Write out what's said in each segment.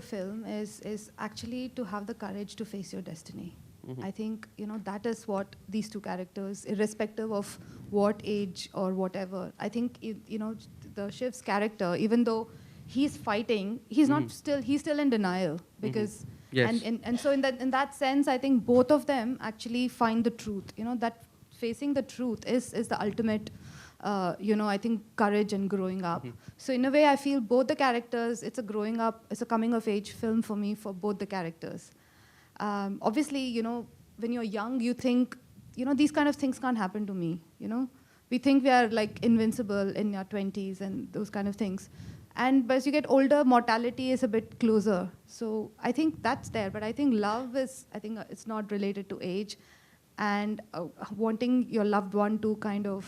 film is actually to have the courage to face your destiny. I think that is what these two characters, irrespective of what age or whatever. I think the Shiv's character, even though he's fighting, he's still in denial because Yes. and so in that sense, I think both of them actually find the truth. That facing the truth is the ultimate. I think courage and growing up. So in a way, I feel both the characters. It's a coming of age film for me for both the characters. Obviously, when you're young, you think, these kind of things can't happen to me. We think we are like invincible in our 20s and those kind of things. But as you get older, mortality is a bit closer. So I think that's there. But I think love is, it's not related to age. And wanting your loved one to kind of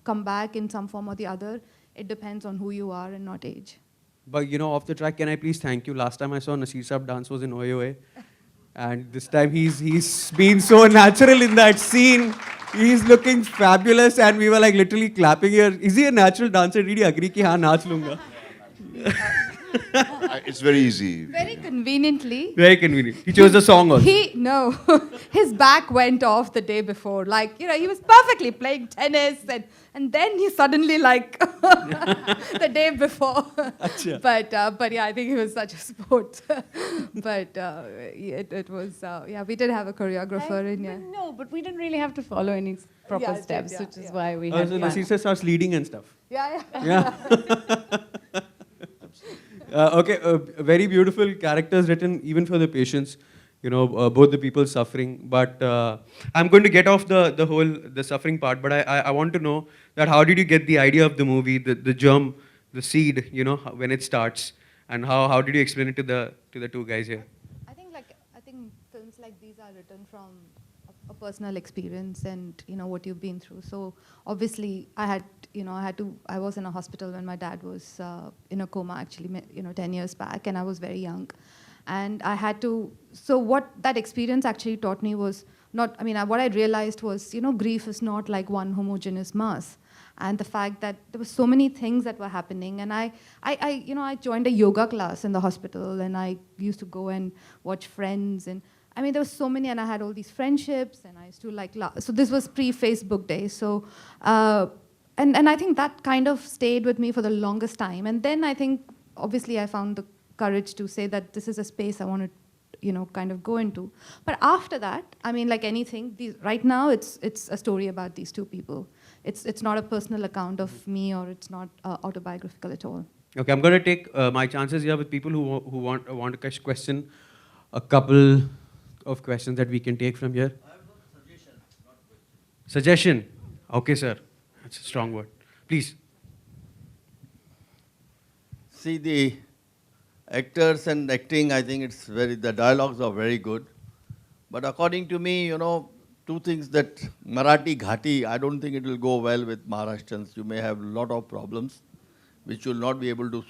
come back in some form or the other, it depends on who you are and not age. But off the track, can I please thank you? Last time I saw Nasir Saab dance was in OAOA. And this time he's been so natural in that scene. He's looking fabulous and we were like literally clapping here. Is he a natural dancer? Did he agree ki haan naach lunga? It's very easy. Very conveniently. Very convenient. He chose the song also. No, his back went off the day before. Like, he was perfectly playing tennis and then he suddenly like the day before. Achha. But yeah, I think he was such a sport. But it was, we did have a choreographer in here. No, but we didn't really have to follow any proper Yeah, steps, yeah, which is yeah. why we had So fun. Nasir sir starts leading and stuff. Yeah. Yeah. Okay, very beautiful characters written even for the patients, both the people suffering. But I'm going to get off the suffering part, but I want to know that how did you get the idea of the movie, the germ, the seed, when it starts, and how did you explain it to the two guys here? I think films like these are written from a personal experience and what you've been through. So obviously I was in a hospital when my dad was in a coma actually 10 years back, and I was very young, and I had to. So what that experience actually taught me was not. What I realized was grief is not like one homogeneous mass. And the fact that there were so many things that were happening, and I joined a yoga class in the hospital, and I used to go and watch Friends, and there were so many, and I had all these friendships, and I used to so this was pre-Facebook days, so and I think that kind of stayed with me for the longest time, and then I think obviously I found the courage to say that this is a space I want to kind of go into. But after that, like anything, right now it's a story about these two people. It's not a personal account of me, or it's not autobiographical at all. Okay, I'm going to take my chances here with people who want to question a couple of questions that we can take from here. I have a suggestion, not question. Suggestion? Okay, sir. That's a strong word. Please. See, the actors and acting, I think the dialogues are very good. But according to me, two things that Marathi Ghati, I don't think it will go well with Maharashtrians. You may have a lot of problems which you will not be able to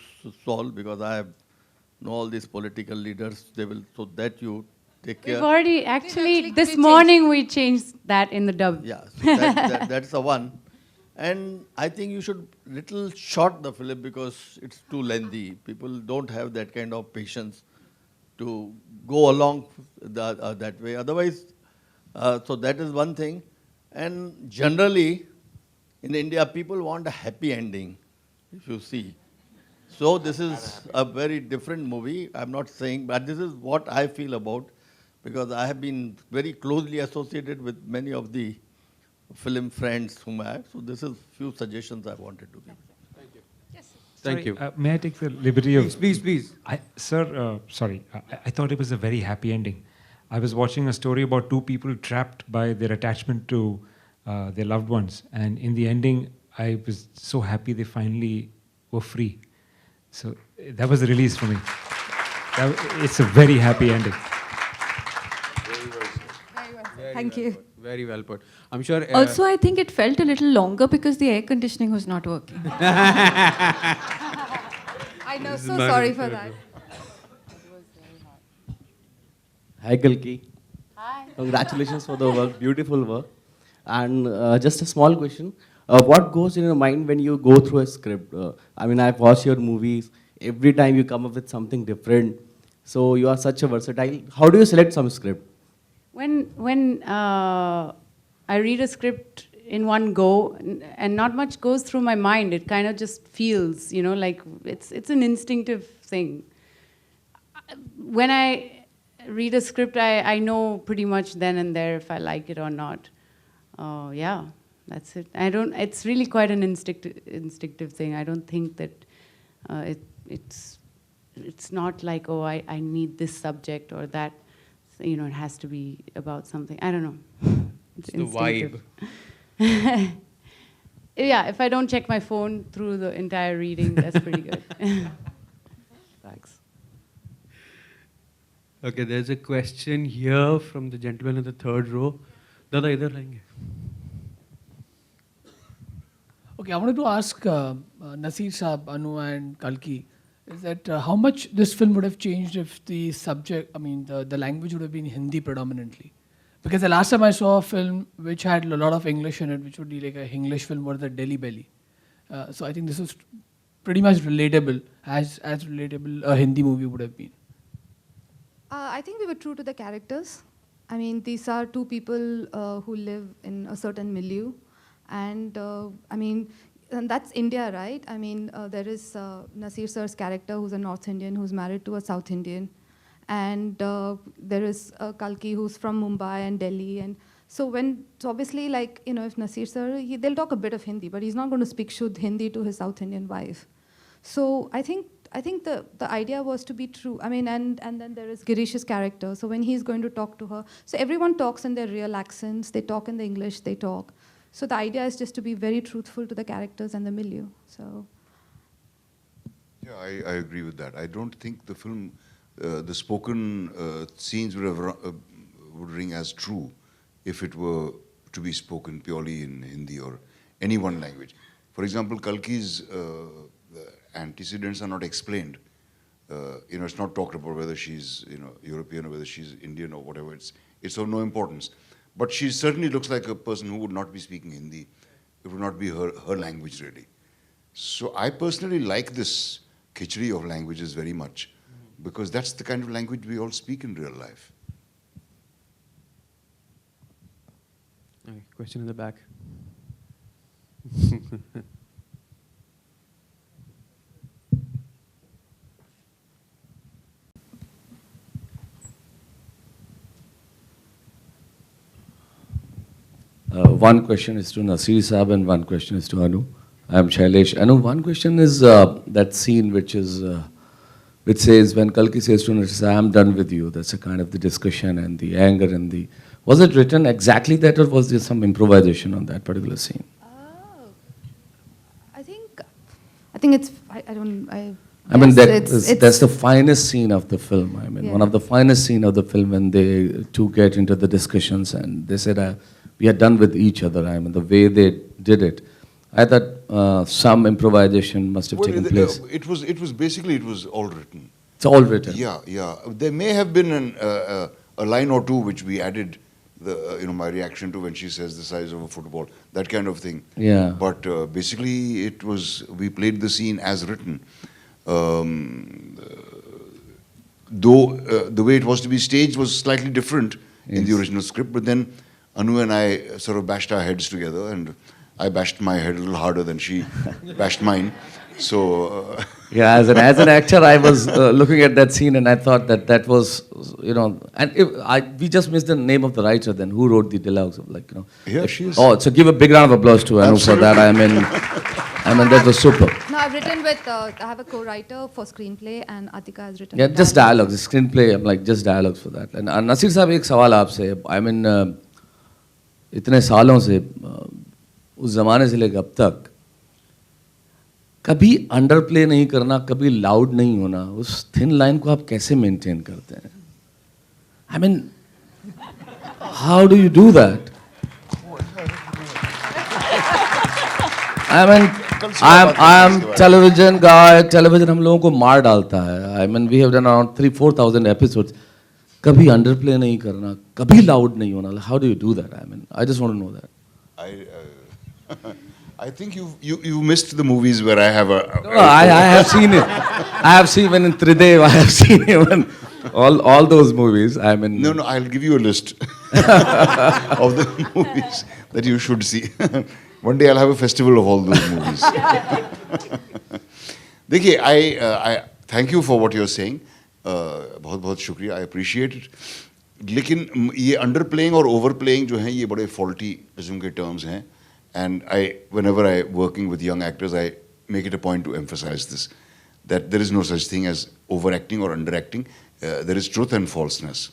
solve, because I know all these political leaders, so that you take care. We've already, actually, this we morning we changed that in the dub. Yeah, so that's the one. And I think you should little short the film because it's too lengthy. People don't have that kind of patience to go along that way. Otherwise, so that is one thing. And generally, in India, people want a happy ending, if you see. So this is a very different movie. I'm not saying, but this is what I feel about, because I have been very closely associated with many of the film friends whom I have. So this is few suggestions I wanted to give. Thank you. May I take the liberty of... Please. Sir, sorry. I thought it was a very happy ending. I was watching a story about two people trapped by their attachment to their loved ones. And in the ending, I was so happy they finally were free. So that was a release for me. It's a very happy ending. Thank you. Very well put. I'm sure... Also, I think it felt a little longer because the air conditioning was not working. I know, so sorry for that. Hi, Kalki. Hi. Congratulations for the work, beautiful work. And just a small question. What goes in your mind when you go through a script? I've watched your movies. Every time you come up with something different. So you are such a versatile. How do you select some script? When I read a script in one go, and not much goes through my mind, it kind of just feels, you know, like it's an instinctive thing. When I read a script, I know pretty much then and there if I like it or not. Yeah, that's it. It's really quite an instinctive thing. I don't think that it's not like, oh, I need this subject or that. You know, it has to be about something. I don't know. It's the vibe. Yeah, if I don't check my phone through the entire reading, that's pretty good. Thanks. Okay, there's a question here from the gentleman in the third row. Dada, idhar layenge. Okay, I wanted to ask Nasir Saab, Anu and Kalki, is that how much this film would have changed if the subject, I mean the language would have been Hindi predominantly? Because the last time I saw a film which had a lot of English in it, which would be like a English film, was the Delhi Belly. So I think this was pretty much relatable, as relatable a Hindi movie would have been. I think we were true to the characters. I mean, these are two people who live in a certain milieu. And I mean, and that's India, right? I mean, there is Nasir sir's character who's a North Indian who's married to a South Indian. And there is Kalki who's from Mumbai and Delhi. And so obviously, like, you know, if Nasir sir, they'll talk a bit of Hindi, but he's not going to speak Shuddh Hindi to his South Indian wife. So I think the idea was to be true. I mean, and then there is Girish's character. So when he's going to talk to her, so everyone talks in their real accents. They talk in the English they talk. So the idea is just to be very truthful to the characters and the milieu. So. Yeah, I agree with that. I don't think the film, the spoken scenes would ring as true if it were to be spoken purely in Hindi or any one language. For example, Kalki's antecedents are not explained. You know, it's not talked about whether she's, you know, European or whether she's Indian or whatever. It's of no importance. But she certainly looks like a person who would not be speaking Hindi. It would not be her language, really. So I personally like this khichdi of languages very much, because that's the kind of language we all speak in real life. Okay, question in the back. One question is to Nasir Saab and one question is to Anu. I am Shailesh. Anu, one question is that scene which says when Kalki says to Nasir, I am done with you. That's a kind of the discussion and the anger and the... Was it written exactly that, or was there some improvisation on that particular scene? I think it's, I mean, yes, that's the finest scene of the film. I mean, Yeah. one of the finest scene of the film when they two get into the discussions and they said, we are done with each other. I mean, the way they did it. I thought some improvisation must have taken place. It was basically, it was all written. It's all written. Yeah, yeah. There may have been a line or two which we added, you know, my reaction to when she says the size of a football, that kind of thing. Yeah. But basically, we played the scene as written. Though the way it was to be staged was slightly different in the original script, but then Anu and I sort of bashed our heads together, and I bashed my head a little harder than she bashed mine. So Yeah, as an actor, I was looking at that scene and I thought that was, you know, and we just missed the name of the writer then, who wrote the dialogues, like, you know. Yeah, she is. Oh, so give a big round of applause to Anu for that. I mean, that was super. No, I've written with, I have a co-writer for screenplay and Atika has written. Yeah, just dialogue. dialogues, screenplay, I'm like, just dialogues for that. And Nasir साहब एक सवाल आपसे, I mean, इतने सालों से, उस ज़माने से लेकर अब तक, कभी अंडर प्ले नहीं करना, कभी लाउड नहीं होना, उस थिन लाइन को आप कैसे मेंटेन करते हैं? I mean, how do you do that? I mean, I am television guy. Television हम लोगों को मार डालता है. I mean, we have done around 3,000-4,000 episodes. कभी अंडर प्ले नहीं करना, कभी लाउड नहीं होना. How do you do that? I mean, I just want to know that. I think you missed the movies where I have No, I have seen it. I have seen when in Tridev, I have seen even all those movies. I mean, No, I'll give you a list of the movies that you should see. One day I'll have a festival of all those movies. देखिए, I thank you for what you're saying. बहुत बहुत शुक्रिया. I appreciate it. लेकिन ये underplaying और overplaying जो हैं ये बड़े faulty किस्म के terms हैं. And whenever I working with young actors, I make it a point to emphasize this, that there is no such thing as overacting or underacting. There is truth and falseness.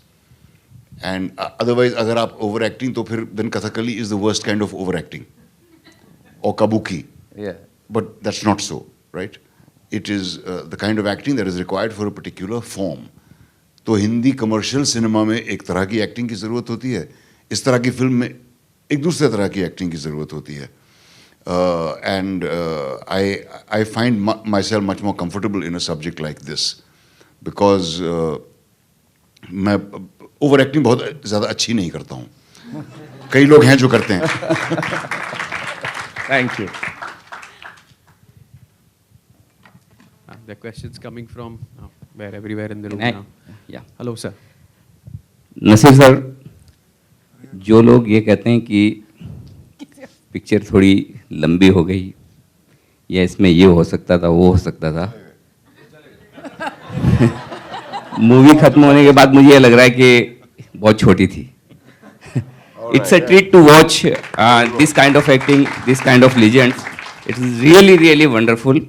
And otherwise, अगर आप overacting तो फिर then Kathakali is the worst kind of overacting. Or Kabuki. yeah. But that's not so, right? It is the kind of acting that is required for a particular form. तो Hindi commercial cinema में एक तरह की acting की ज़रूरत होती है, इस तरह की फिल्म में एक दूसरे तरह की एक्टिंग की ज़रूरत होती है. And I find myself much more comfortable in a subject like this because मैं ओवर एक्टिंग बहुत ज़्यादा अच्छी नहीं करता हूँ. कई लोग हैं जो करते हैं. Thank you. The questions coming from where everywhere in the room Can I- now. Yeah. Hello, sir. Nasir sir, जो लोग ये कहते हैं कि पिक्चर थोड़ी लंबी हो गई या इसमें ये हो सकता था वो हो सकता था, मूवी खत्म होने के बाद मुझे ये लग रहा है कि बहुत छोटी थी. It's a treat to watch this kind of acting, this kind of legends. It is really, really wonderful.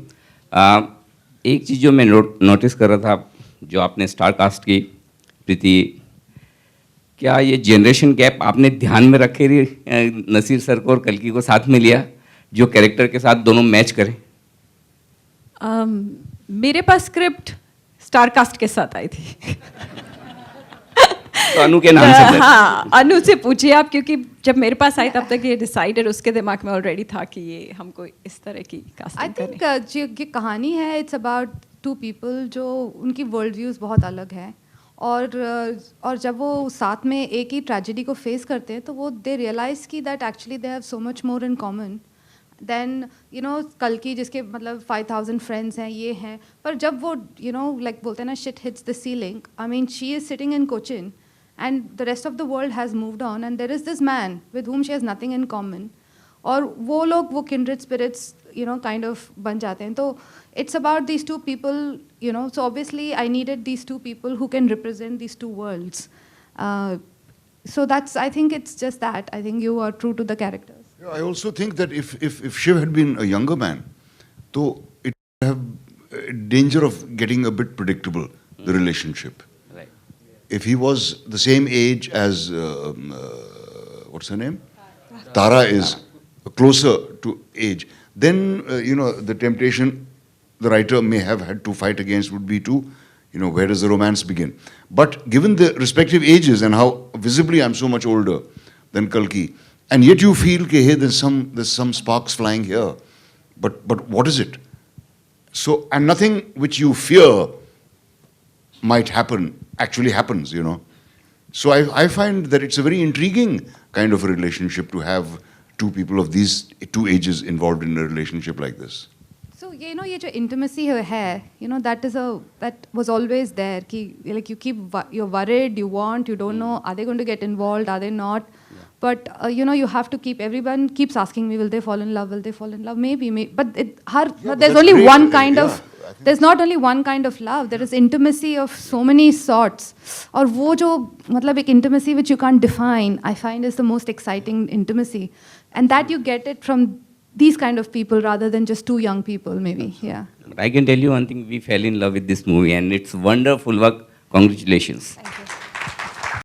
एक चीज़ जो मैं नोटिस कर रहा था, जो आपने स्टार कास्ट की, प्रीति, क्या ये जनरेशन गैप आपने ध्यान में रखे नसीर सर को और कल्की को साथ में लिया, जो कैरेक्टर के साथ दोनों मैच करें? मेरे पास स्क्रिप्ट स्टार कास्ट के साथ आई थी. तो अनु के नाम से हाँ, अनु से पूछिए आप, क्योंकि जब मेरे पास आई तब तक ये डिसाइडेड उसके दिमाग में ऑलरेडी था कि ये हमको इस तरह की आई कास्टिंग थिंक करनी. जो ये कहानी है, इट्स अबाउट टू पीपल जो उनकी वर्ल्ड व्यूज़ बहुत अलग हैं, और जब वो साथ में एक ही ट्रेजेडी को फेस करते हैं तो वो दे रियलाइज़ की that actually they have so much more in common than कल्कि जिसके मतलब 5000 फ्रेंड्स हैं, ये हैं, पर जब वो लाइक बोलते हैं ना, shit hits the ceiling. I mean she is sitting in Cochin and the rest of the world has moved on and there is this man with whom she has nothing in common, और वो लोग वो kindred spirits kind of बन जाते हैं. तो it's about these two people, so obviously I needed these two people who can represent these two worlds. So that's, I think it's just that. I think you are true to the characters. Yeah, I also think that if Shiv had been a younger man, so it would have a danger of getting a bit predictable, the relationship. If he was the same age as, what's her name? Tara is closer to age, then, the temptation the writer may have had to fight against would be to, where does the romance begin? But given the respective ages and how visibly I'm so much older than Kalki, and yet you feel, okay, hey, there's some sparks flying here, but what is it? So, and nothing which you fear might happen actually happens, So I find that it's a very intriguing kind of a relationship to have two people of these two ages involved in a relationship like this. So ये जो intimacy है, that was always there. कि like you're worried, you want, you don't know, are they going to get involved, are they not? But you have to everyone keeps asking me, will they fall in love? Will they fall in love? Maybe. But there's only great. one kind of. There's not only one kind of love. There is intimacy of so many sorts. और वो जो मतलब एक intimacy which you can't define, I find is the most exciting intimacy, and that you get it from these kind of people rather than just two young people, maybe. Yeah. But I can tell you one thing, we fell in love with this movie and it's wonderful work. Congratulations. Thank you.